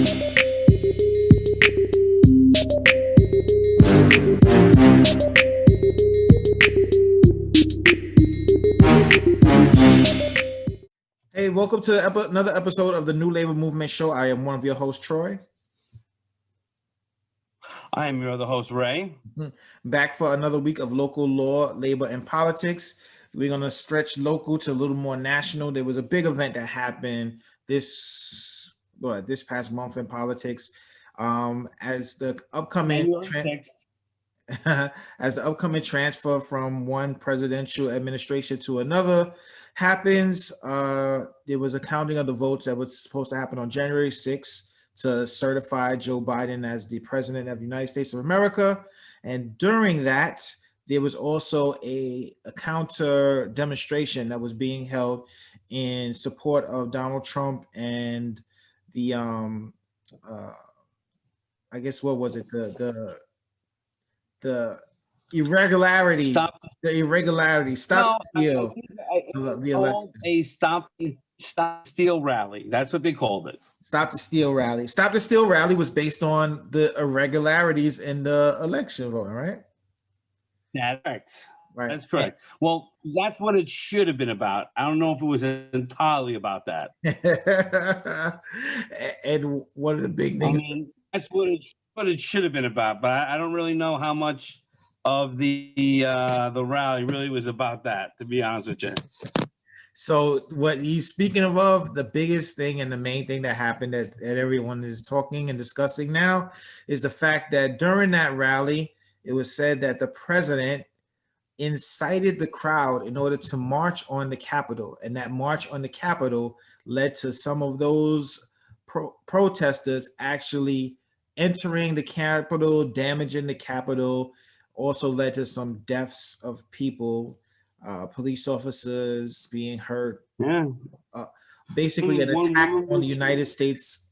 Hey, welcome to another episode of the New Labor Movement Show. I am one of your hosts, Troy. I am your other host, Ray. Back for another week of local law, labor, and politics. We're going to stretch local to a little more national. There was a big event that happened this past month in politics. As the upcoming transfer from one presidential administration to another happens, there was a counting of the votes that was supposed to happen on January 6th to certify Joe Biden as the president of the United States of America. And during that, there was also a counter demonstration that was being held in support of Donald Trump and the I guess what was it, the irregularities. Stop the steal. The election. A stop steal rally. That's what they called it. Stop the steal rally. Stop the steal rally was based on the irregularities in the election vote, right? That's correct. Right. That's correct. Well, that's what it should have been about. I don't know if it was entirely about that. And one of the big things. I mean, that's what it should have been about. But I don't really know how much of the rally really was about that, to be honest with you. So what he's speaking of, the biggest thing and the main thing that happened that everyone is talking and discussing now is the fact that during that rally, it was said that the president incited the crowd in order to march on the Capitol. And that march on the Capitol led to some of those protesters actually entering the Capitol, damaging the Capitol, also led to some deaths of people. Police officers being hurt. Yeah. Basically an attack on the United States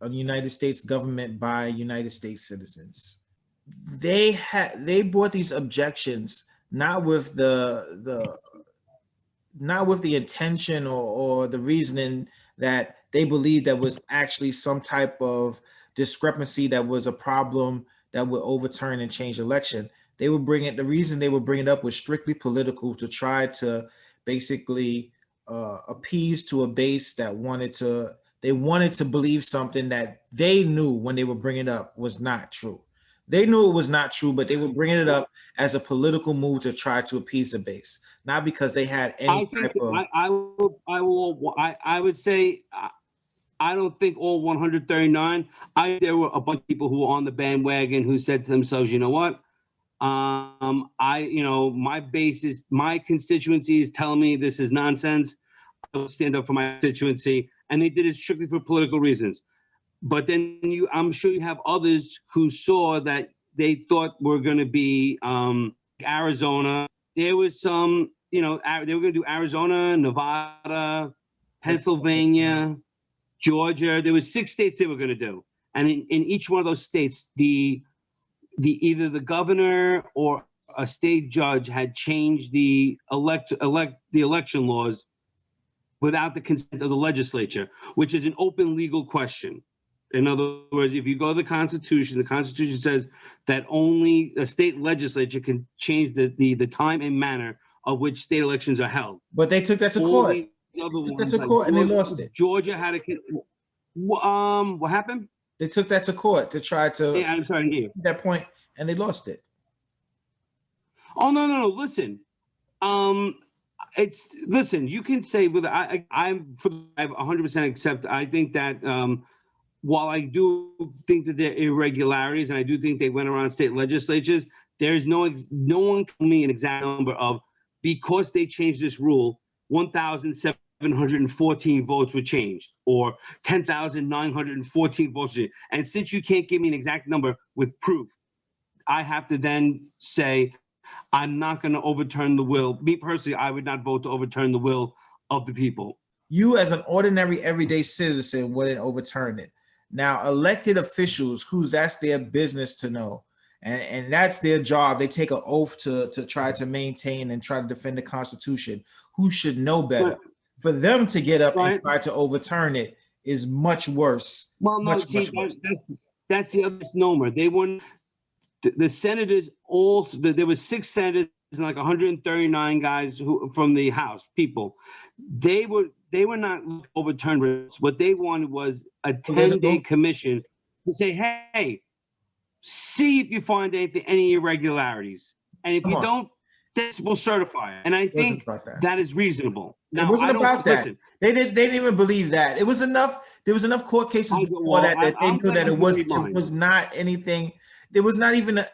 government by United States citizens. They brought these objections not with the intention or the reasoning that they believed that was actually some type of discrepancy that was a problem that would overturn and change election. The reason they would bring it up was strictly political, to try to basically appease to a base that wanted to believe something that they knew when they were bringing it up was not true. They knew it was not true, but they were bringing it up as a political move to try to appease the base, not because they had any type of. I would say I don't think all 139. There were a bunch of people who were on the bandwagon who said to themselves, you know what? My constituency is telling me this is nonsense. I'll stand up for my constituency. And they did it strictly for political reasons. But then I'm sure you have others who saw that they thought were going to be Arizona. There was some, they were going to do Arizona, Nevada, Pennsylvania, Georgia. There was 6 states they were going to do. And in each one of those states, either the governor or a state judge had changed the election laws without the consent of the legislature, which is an open legal question. In other words, if you go to the Constitution says that only a state legislature can change the time and manner of which state elections are held. But they took that to court. And they lost it. Georgia had what happened? They took that to court to try to. Yeah, I'm sorry to hear that point, and they lost it. Oh no! Listen, you can say with I 100% accept. I think that while I do think that there are irregularities, and I do think they went around state legislatures, there's no one told me an exact number of, because they changed this rule, 1,714 votes were changed, or 10,914 votes were changed. And since you can't give me an exact number with proof, I have to then say, I'm not going to overturn the will. Me personally, I would not vote to overturn the will of the people. You as an ordinary everyday citizen wouldn't overturn it. Now, elected officials, that's their business to know. And that's their job. They take an oath to try to maintain and try to defend the Constitution. Who should know better? Right. For them to get up and try to overturn it is much worse. Well, no, Much, see, much worse. that's the other misnomer. They weren't the senators. All there were 6 senators and like 139 guys who from the House people. They were not overturned results. What they wanted was a 10-day commission to say, hey, see if you find any irregularities, and if Come you on. don't, this will certify it. And I It wasn't think about that. that is reasonable. It Now, wasn't I don't about that. listen. They didn't even believe that. It was enough. There was enough court cases before that they knew that it was not anything. There was not even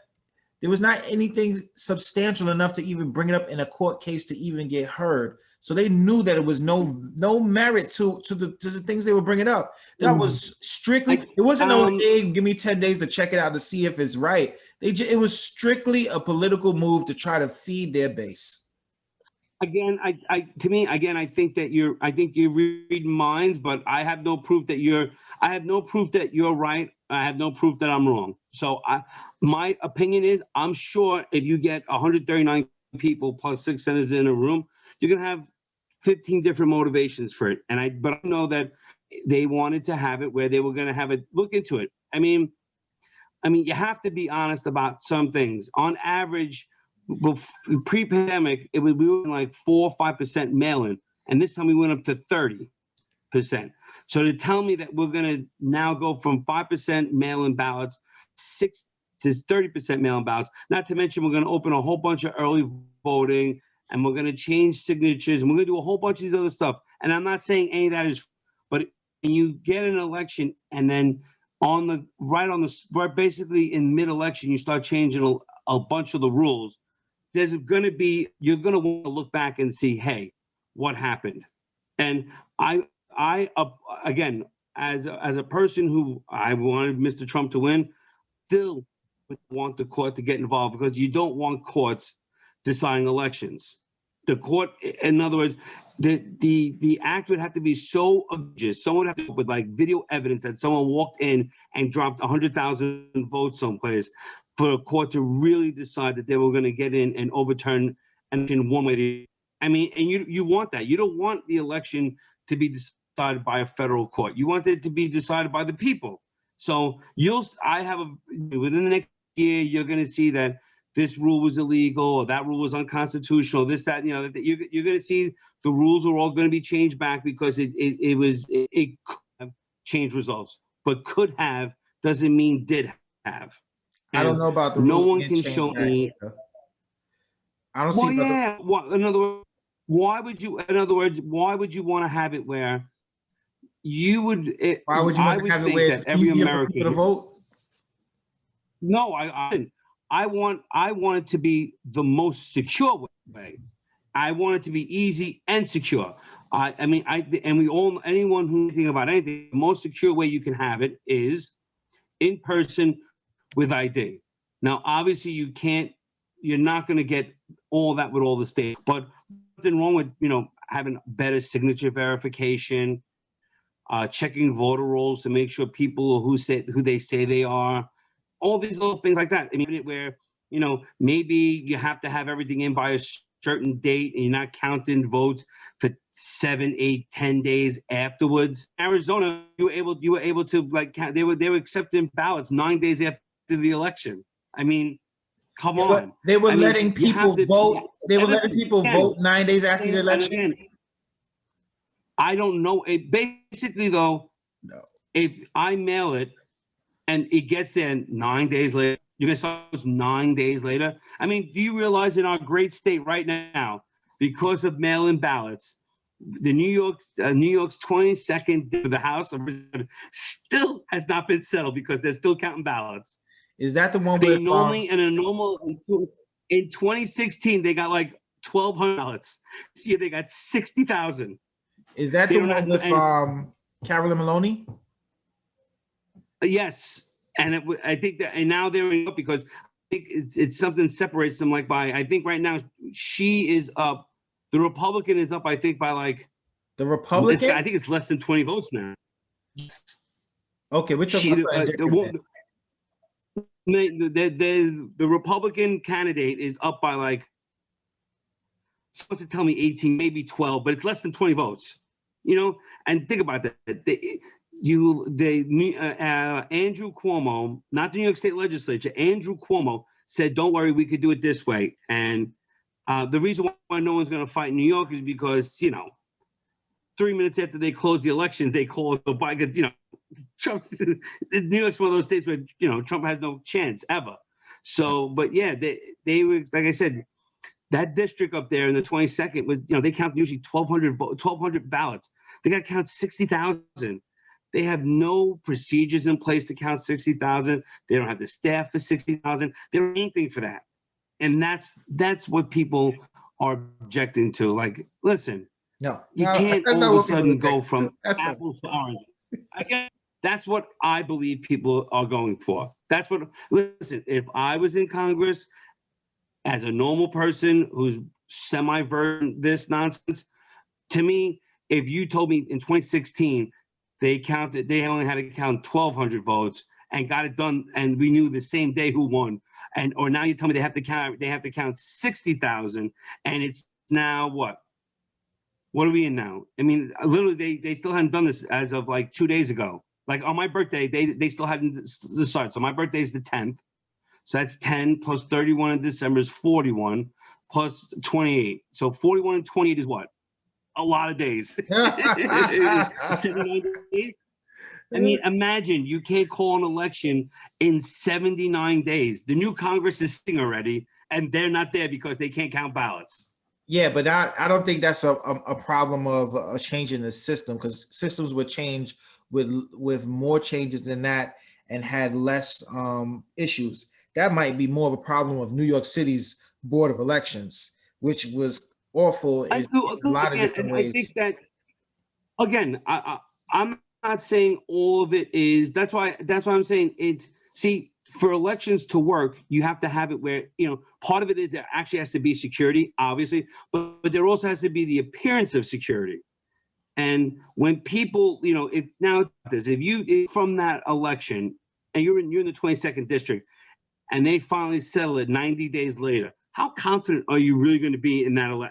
there was not anything substantial enough to even bring it up in a court case to even get heard. So they knew that it was no merit to the things they were bringing up. That was strictly. It wasn't no, hey, give me 10 days to check it out to see if it's right. It was strictly a political move to try to feed their base. Again, I think that you're reading minds, but I have no proof that you're right. I have no proof that I'm wrong. So my opinion is, I'm sure if you get 139 people plus 6 senators in a room, you're gonna have 15 different motivations for it. But I know that they wanted to have it where they were gonna have it look into it. I mean, you have to be honest about some things. On average, pre-pandemic, we were like 4 or 5% mail-in, and this time we went up to 30%. So to tell me that we're going to now go from 5% mail-in ballots, 6 to 30% mail-in ballots, not to mention we're going to open a whole bunch of early voting, and we're going to change signatures, and we're going to do a whole bunch of these other stuff. And I'm not saying any of that is, but when you get an election and then basically in mid-election, you start changing a bunch of the rules, you're going to want to look back and see, hey, what happened? And again, as a person who I wanted Mr. Trump to win, still would want the court to get involved, because you don't want courts deciding elections. The court, in other words, the act would have to be so egregious. Someone would have to come up with like video evidence that someone walked in and dropped 100,000 votes someplace for a court to really decide that they were going to get in and overturn an election one way or the other. I mean, and you want that. You don't want the election to be decided by a federal court. You want it to be decided by the people. So within the next year, you're going to see that this rule was illegal, or that rule was unconstitutional, this, that, you're going to see the rules are all going to be changed back, because it could have changed results, but could have doesn't mean did have. I don't know about the rules. No one can show me. I don't see. In other words, why would you want to have it where you would? Why would you want to have it where it's every easier American for people to vote? No, I didn't. I want it to be the most secure way. I want it to be easy and secure. Anyone who thinks about anything, the most secure way you can have it is in person with ID. Now, obviously, you're not going to get all that with all the states, but nothing wrong with, having better signature verification, checking voter rolls to make sure people who they say they are, all these little things like that. I mean, where, maybe you have to have everything in by a certain date and you're not counting votes for 7, 8, 10 days afterwards. Arizona, you were able to like count, they were accepting ballots 9 days after the election. I mean, come on. They were letting people vote. They were letting people vote 9 days after the election. Again, I don't know. Basically, though, if I mail it and it gets there 9 days later, you're going to start 9 days later. I mean, do you realize in our great state right now, because of mail-in ballots, the New York's 22nd for the House of Representatives still has not been settled because they're still counting ballots. Is that the one where in 2016 they got like 1,200 ballots. This year they got 60,000. Is that the one with Carolyn Maloney? Yes, and I think that, and now they're up because I think it's something separates them. Like I think right now she is up. The Republican is up. I think by like the Republican. I think it's less than 20 votes now. Okay, which the Republican candidate is up by like, supposed to tell me 18, maybe 12, but it's less than 20 votes. And think about that. Andrew Cuomo, not the New York State Legislature, Andrew Cuomo said, "Don't worry, we could do it this way." And the reason why no one's going to fight in New York is because 3 minutes after they close the elections, they call it because Trump's New York's one of those states where Trump has no chance ever. So, but yeah, they were, like I said, that district up there in the 22nd was they count usually 1,200 ballots. They got to count 60,000. They have no procedures in place to count 60,000. They don't have the staff for 60,000. They don't have anything for that, and that's what people are objecting to. Like, listen. No, you can't all of a sudden go from apples to oranges. Again, that's what I believe people are going for. That's what, listen, if I was in Congress as a normal person who's semi-versed in this nonsense, to me, if you told me in 2016 they only had to count 1,200 votes and got it done, and we knew the same day who won, or now you tell me they have to count 60,000, and it's now what? What are we in now? I mean, literally, they still hadn't done this as of like 2 days ago. Like on my birthday, they still hadn't started. So my birthday is the 10th. So that's 10 plus 31 in December is 41 plus 28. So 41 and 28 is what? A lot of days. 79 days. I mean, imagine you can't call an election in 79 days. The new Congress is sitting already, and they're not there because they can't count ballots. Yeah, but I don't think that's a problem of a change in the system, because systems would change with more changes than that and had less issues. That might be more of a problem of New York City's Board of Elections, which was awful in a lot of different ways. I think that, again, I'm not saying all of it is. That's why I'm saying it's. See, for elections to work, you have to have it where, part of it is there actually has to be security, obviously, but there also has to be the appearance of security. And when people, if you from that election and you're in the 22nd district and they finally settle it 90 days later, how confident are you really going to be in that?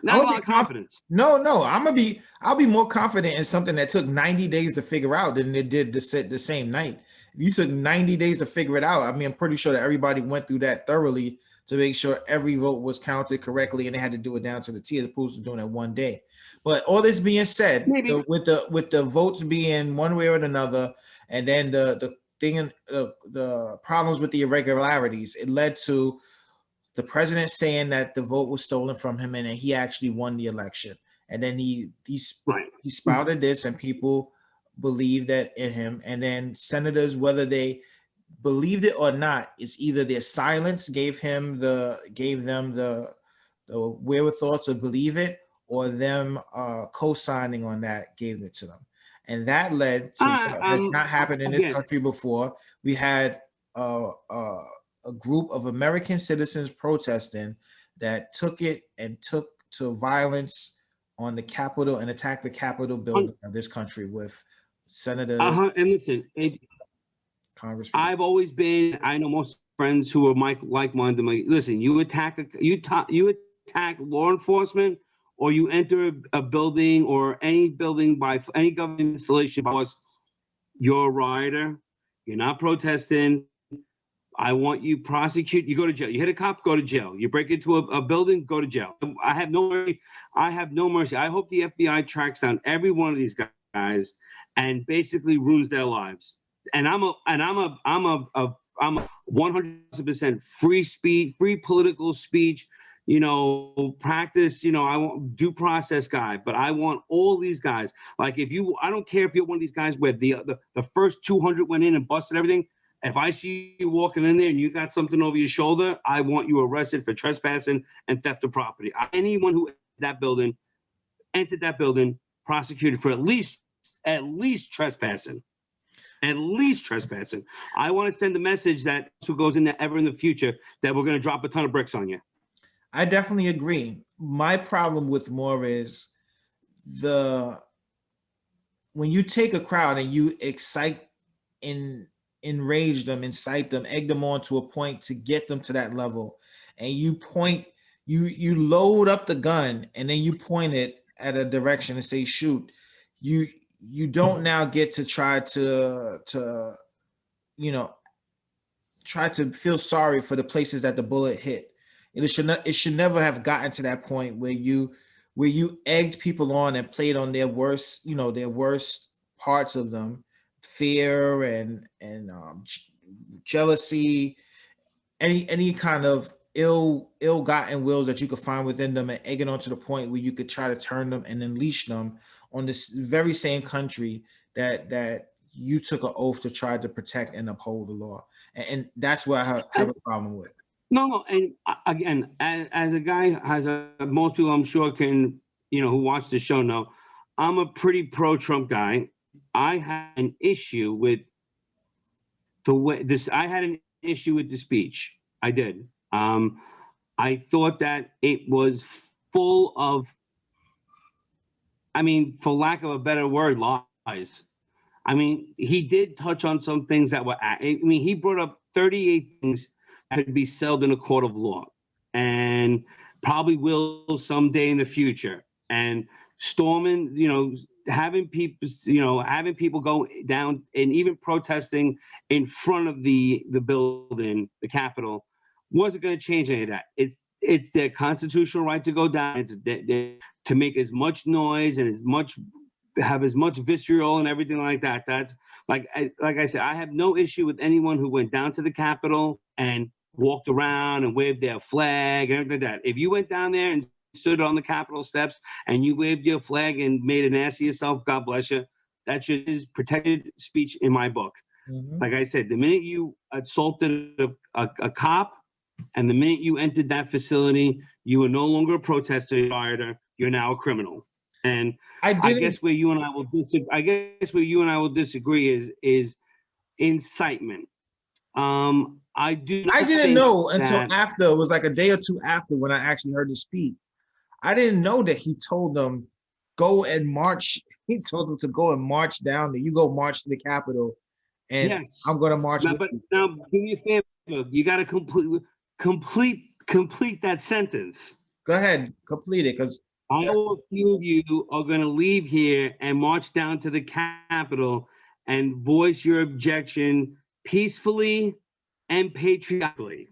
Not a lot of confidence. No, I'll be more confident in something that took 90 days to figure out than it did the same night. If you took 90 days to figure it out, I mean, I'm pretty sure that everybody went through that thoroughly to make sure every vote was counted correctly, and they had to do it down to the T as opposed to doing it one day. But all this being said, with the votes being one way or another, and then the problems with the irregularities, it led to the president saying that the vote was stolen from him and that he actually won the election. And then he spouted this, and people believe that in him. And then senators, whether they believed it or not, it's either their silence gave them the wherewithal to believe it, or them co-signing on that gave it to them. And that led to what has not happened in this country before. We had a group of American citizens protesting that took to violence on the Capitol and attacked the Capitol building of this country with senators. And listen, Congressman. I know most friends who are like-minded. Listen, you attack law enforcement, or you enter a building or any building by any government installation because you're a rioter, you're not protesting. I want you prosecute. You go to jail. You hit a cop, go to jail. You break into a building, go to jail. I have no mercy. I hope the FBI tracks down every one of these guys and basically ruins their lives. And I'm a 100% free speech, free political speech, practice, I want due process guy, but I want all these guys. Like I don't care if you're one of these guys where the first 200 went in and busted everything. If I see you walking in there and you got something over your shoulder, I want you arrested for trespassing and theft of property. Anyone who entered that building, prosecuted for at least trespassing. At least trespassing. I want to send a message that who goes in there ever in the future that we're going to drop a ton of bricks on you. I definitely agree. My problem with more is when you take a crowd and you enrage them, incite them, egg them on to a point to get them to that level, and you load up the gun and then you point it at a direction and say shoot, you don't now get to try to you know try to feel sorry for the places that the bullet hit. It should never have gotten to that point where you egged people on and played on their worst, their worst parts of them, fear and jealousy, any kind of ill-gotten wills that you could find within them, and egg it on to the point where you could try to turn them and unleash them on this very same country that you took an oath to try to protect and uphold the law. And that's what I have a problem with. No, and again, as a guy, most people I'm sure can, who watch the show know, I'm a pretty pro-Trump guy. I had an issue with I had an issue with the speech. I did. I thought that it was full of, for lack of a better word, lies. He did touch on some things that were, he brought up 38 things that could be settled in a court of law and probably will someday in the future. And storming, having people go down and even protesting in front of the building, the Capitol, wasn't going to change any of that. It's their constitutional right to go down. It's to make as much noise and have as much vitriol and everything like that. That's like I said, I have no issue with anyone who went down to the Capitol and walked around and waved their flag and everything like that. If you went down there and stood on the Capitol steps and you waved your flag and made an ass of yourself, God bless you. That is protected speech in my book. Mm-hmm. Like I said, the minute you assaulted a cop and the minute you entered that facility, you were no longer a protester, you're now a criminal. And I guess where you and I will disagree is incitement. I didn't know until after, it was like a day or two after when I actually heard the speech. I didn't know that he told them go and march. He told them to go and march down there. You go march to the Capitol, and yes, I'm going to march. Now, now, do me a favor. You got to complete that sentence. Go ahead, complete it, because I know a few of you are going to leave here and march down to the Capitol and voice your objection peacefully and patriotically.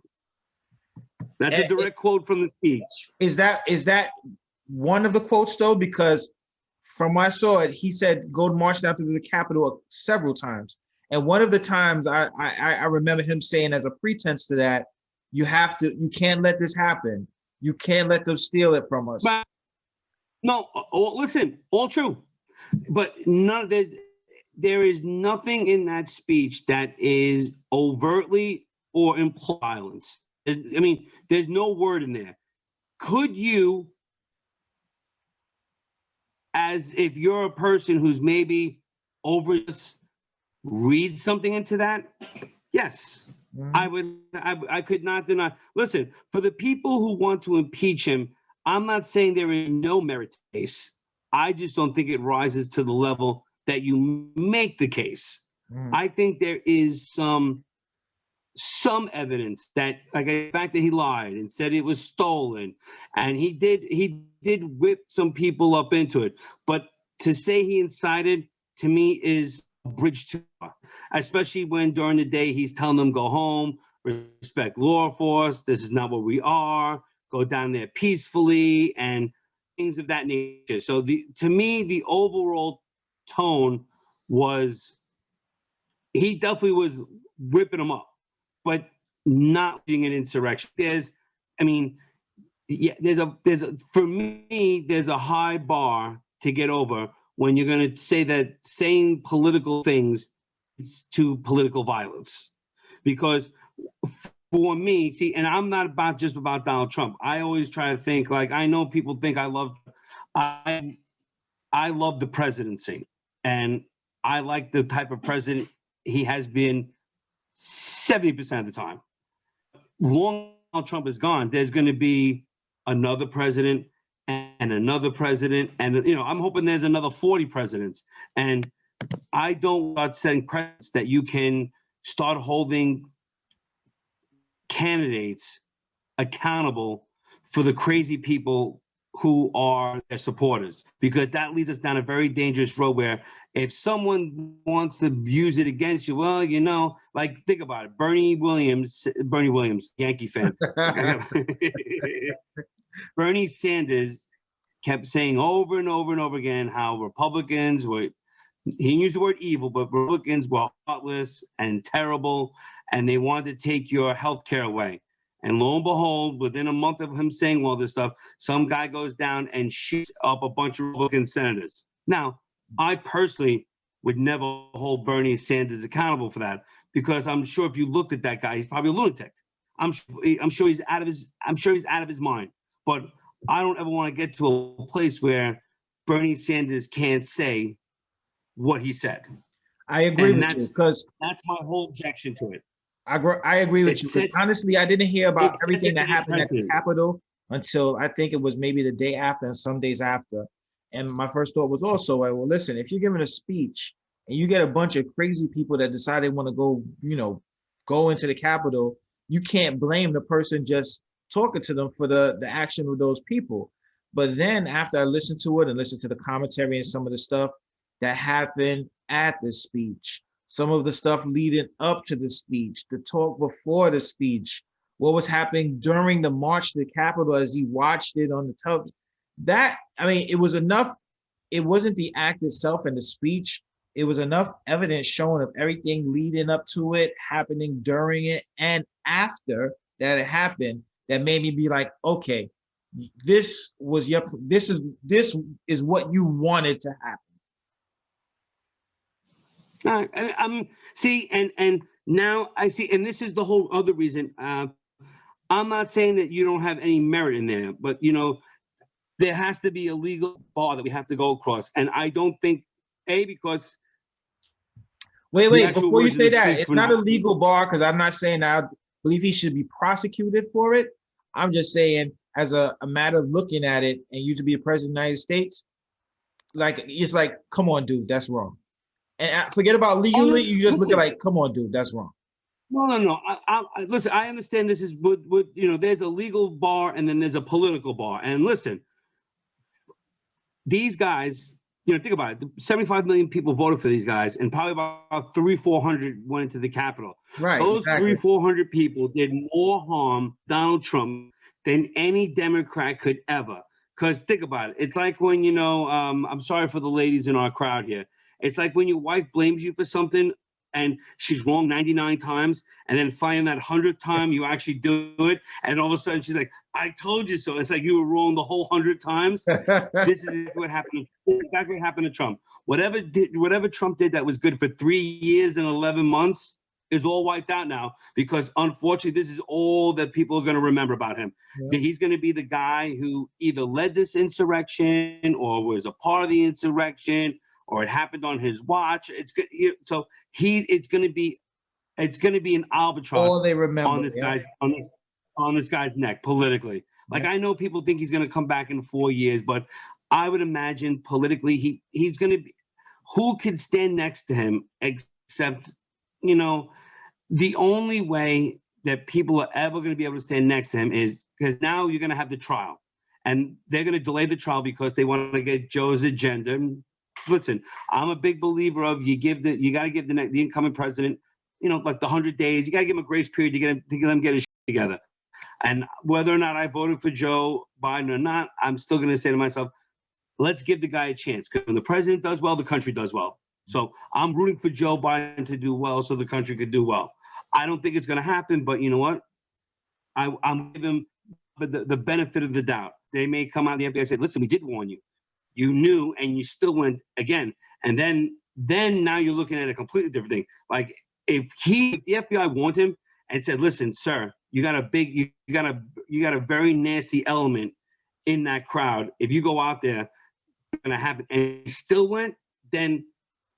That's a direct quote from the speech. Is that one of the quotes though? Because from what I saw it, he said go march down to the Capitol several times. And one of the times I remember him saying as a pretense to that, you can't let this happen. You can't let them steal it from us. But, no, listen, all true. But there is nothing in that speech that is overtly or implied violence. There's no word in there. Could you, as if you're a person who's maybe over this, read something into that? Yes. Mm-hmm. I could not deny. Listen, for the people who want to impeach him, I'm not saying there is no merit to the case. I just don't think it rises to the level that you make the case. Mm. I think there is some evidence that, like the fact that he lied and said it was stolen, and he did whip some people up into it. But to say he incited, to me, is a bridge too far, especially when during the day he's telling them go home, respect law force, this is not what we are, go down there peacefully, and things of that nature. So to me, the overall tone was, he definitely was whipping them up, but not being an insurrection. For me, there's a high bar to get over when you're going to say that saying political things is to political violence. Because for me, see, and I'm not just about Donald Trump. I always try to think, like, I know people think I love the presidency, and I like the type of president he has been 70% of the time. Long Donald Trump is gone, there's going to be another president and another president, and I'm hoping there's another 40 presidents. And I don't want to set precedents that you can start holding candidates accountable for the crazy people who are their supporters, because that leads us down a very dangerous road where If someone wants to use it against you, well, you know, like think about it. Bernie Williams, Yankee fan. Bernie Sanders kept saying over and over and over again how Republicans were, he used the word evil, but Republicans were heartless and terrible, and they wanted to take your health care away. And lo and behold, within a month of him saying all this stuff, some guy goes down and shoots up a bunch of Republican senators. Now, I personally would never hold Bernie Sanders accountable for that, because I'm sure if you looked at that guy, he's probably a lunatic. I'm sure he's out of his mind. But I don't ever want to get to a place where Bernie Sanders can't say what he said. I agree with you, because that's my whole objection to it. I agree with you. Honestly, I didn't hear about everything that happened at the Capitol until I think it was maybe the day after and some days after. And my first thought was also, well, listen, if you're giving a speech and you get a bunch of crazy people that decide they want to go, go into the Capitol, you can't blame the person just talking to them for the action of those people. But then after I listened to it and listened to the commentary and some of the stuff that happened at the speech, some of the stuff leading up to the speech, the talk before the speech, what was happening during the march to the Capitol as he watched it on the television. That, I mean, it was enough. It wasn't the act itself and the speech. It was enough evidence showing of everything leading up to it, happening during it, and after that it happened, that made me be like, okay, this is what you wanted to happen. See, and now I see, and this is the whole other reason. I'm not saying that you don't have any merit in there, but there has to be a legal bar that we have to go across, and I don't think because. Wait, before you say that, it's not a legal bar, because I'm not saying I believe he should be prosecuted for it. I'm just saying, as a matter of looking at it, and you to be a president of the United States, like, it's like, come on, dude, that's wrong. And forget about legally, you just look at like, come on, dude, that's wrong. No. I listen, I understand this is what there's a legal bar and then there's a political bar. And listen, these guys, think about it. 75 million people voted for these guys, and probably about 300-400 went into the Capitol. Right. Those 300-400 people did more harm Donald Trump than any Democrat could ever. Because think about it. It's like when, I'm sorry for the ladies in our crowd here. It's like when your wife blames you for something and she's wrong 99 times, and then finally that 100th time you actually do it, and all of a sudden she's like, I told you so. It's like you were wrong the whole 100 times. This is what happened. Exactly what happened to Trump. Whatever Trump did that was good for 3 years and 11 months is all wiped out now, because unfortunately this is all that people are going to remember about him. Yeah. He's going to be the guy who either led this insurrection or was a part of the insurrection, or it happened on his watch. It's good. So it's going to be an albatross on this guy's neck politically. Like, I know people think he's going to come back in 4 years, but I would imagine politically he's going to be. Who could stand next to him except, the only way that people are ever going to be able to stand next to him is because now you're going to have the trial, and they're going to delay the trial because they want to get Joe's agenda. Listen, I'm a big believer of you got to give the incoming president, like the 100 days. You got to give him a grace period to get him get his shit together. And whether or not I voted for Joe Biden or not, I'm still going to say to myself, let's give the guy a chance. Because when the president does well, the country does well. So I'm rooting for Joe Biden to do well so the country could do well. I don't think it's going to happen, but you know what? I'm giving them the benefit of the doubt. They may come out of the FBI and say, listen, we did warn you. You knew, and you still went again. And then now you're looking at a completely different thing. Like if the FBI warned him and said, listen, sir, you got a very nasty element in that crowd. If you go out there, it's going to happen. And he still went, then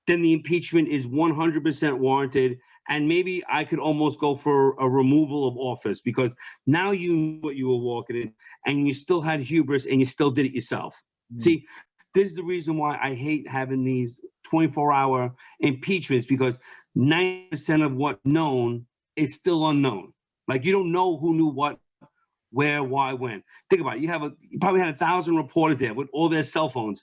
the impeachment is 100% warranted. And maybe I could almost go for a removal of office, because now you knew what you were walking in, and you still had hubris, and you still did it yourself. See, this is the reason why I hate having these 24-hour impeachments, because 90% of what's known is still unknown. Like, you don't know who knew what, where, why, when. Think about it. You probably had 1,000 reporters there with all their cell phones.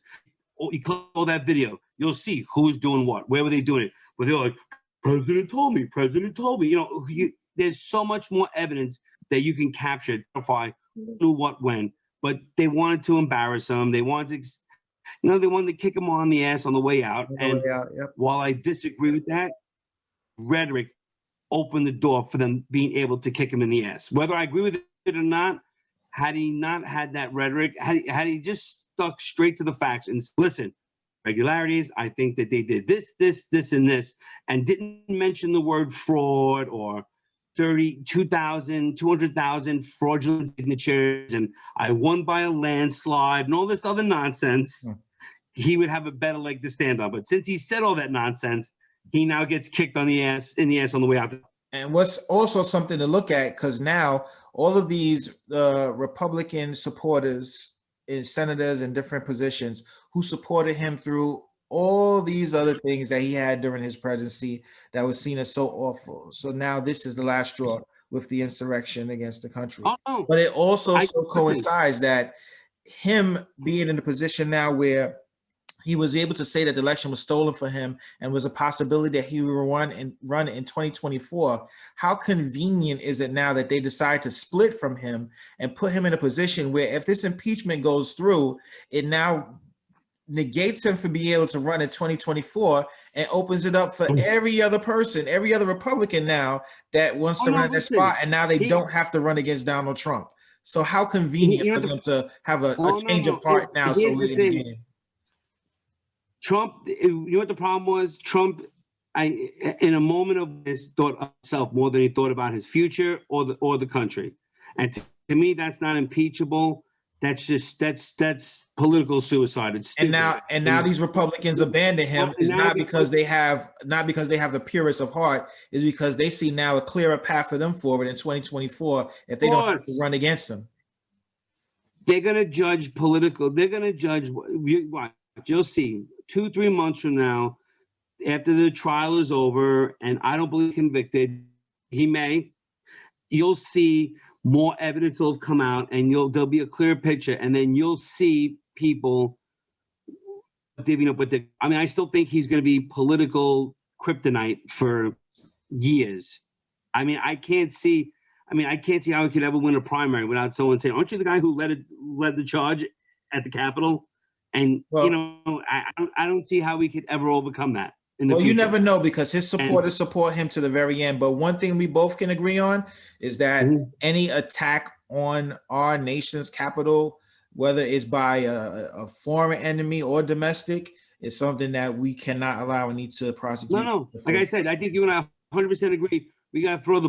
You call that video. you'll see who's doing what. Where were they doing it? But they're like, President told me. President told me. You know, there's so much more evidence that you can capture, verify who knew what when. But they wanted to embarrass him. They wanted to, they wanted to kick him on the ass on the way out. And while I disagree with that, rhetoric opened the door for them being able to kick him in the ass. Whether I agree with it or not, had he not had that rhetoric, had he just stuck straight to the facts and listen, regularities, I think that they did this, and this, and didn't mention the word fraud or 200,000 fraudulent signatures, and I won by a landslide and all this other nonsense, he would have a better leg to stand on. But since he said all that nonsense, he now gets kicked in the ass on the way out. And what's also something to look at, because now all of these Republican supporters and senators in different positions who supported him through all these other things that he had during his presidency that was seen as so awful. So now this is the last straw with the insurrection against the country. Oh, but it also coincides that him being in a position now where he was able to say that the election was stolen for him and was a possibility that he would run in 2024. How convenient is it now that they decide to split from him and put him in a position where if this impeachment goes through, it now negates him from being able to run in 2024 and opens it up for every other person, every other Republican now that wants to run in that spot, and now they don't have to run against Donald Trump. So how convenient for them to have a change of heart now so late in the game. Trump, you know what the problem was? Trump, in a moment of this, thought of himself more than he thought about his future or the country. And to me, that's not impeachable. That's just that's political suicide. It's stupid. And now these Republicans abandon him is not because they have the purest of heart, is because they see now a clearer path for them forward in 2024 if they don't have to run against him. They're gonna judge political. They're gonna judge. You'll see 2-3 months from now, after the trial is over, and I don't believe convicted, you'll see more evidence will have come out, and there'll be a clear picture, and then you'll see people divvying up with it. I mean, I still think he's going to be political kryptonite for years. I mean, I can't see how he could ever win a primary without someone saying, "Aren't you the guy who led the charge at the Capitol?" And I don't see how we could ever overcome that. Well, you never know, because his supporters support him to the very end. But one thing we both can agree on is that any attack on our nation's capital, whether it's by a foreign enemy or domestic, is something that we cannot allow and need to prosecute. No. Like I said, I think you and I 100% agree. We got to throw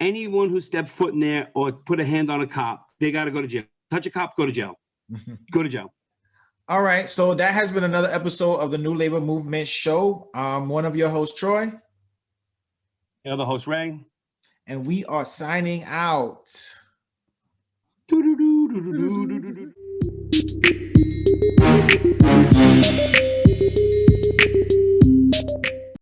anyone who stepped foot in there or put a hand on a cop, they got to go to jail. Touch a cop, go to jail. Go to jail. All right, so that has been another episode of the New Labor Movement Show. One of your hosts, Troy. The other host, Ray. And we are signing out. Do, do, do, do, do, do, do, do.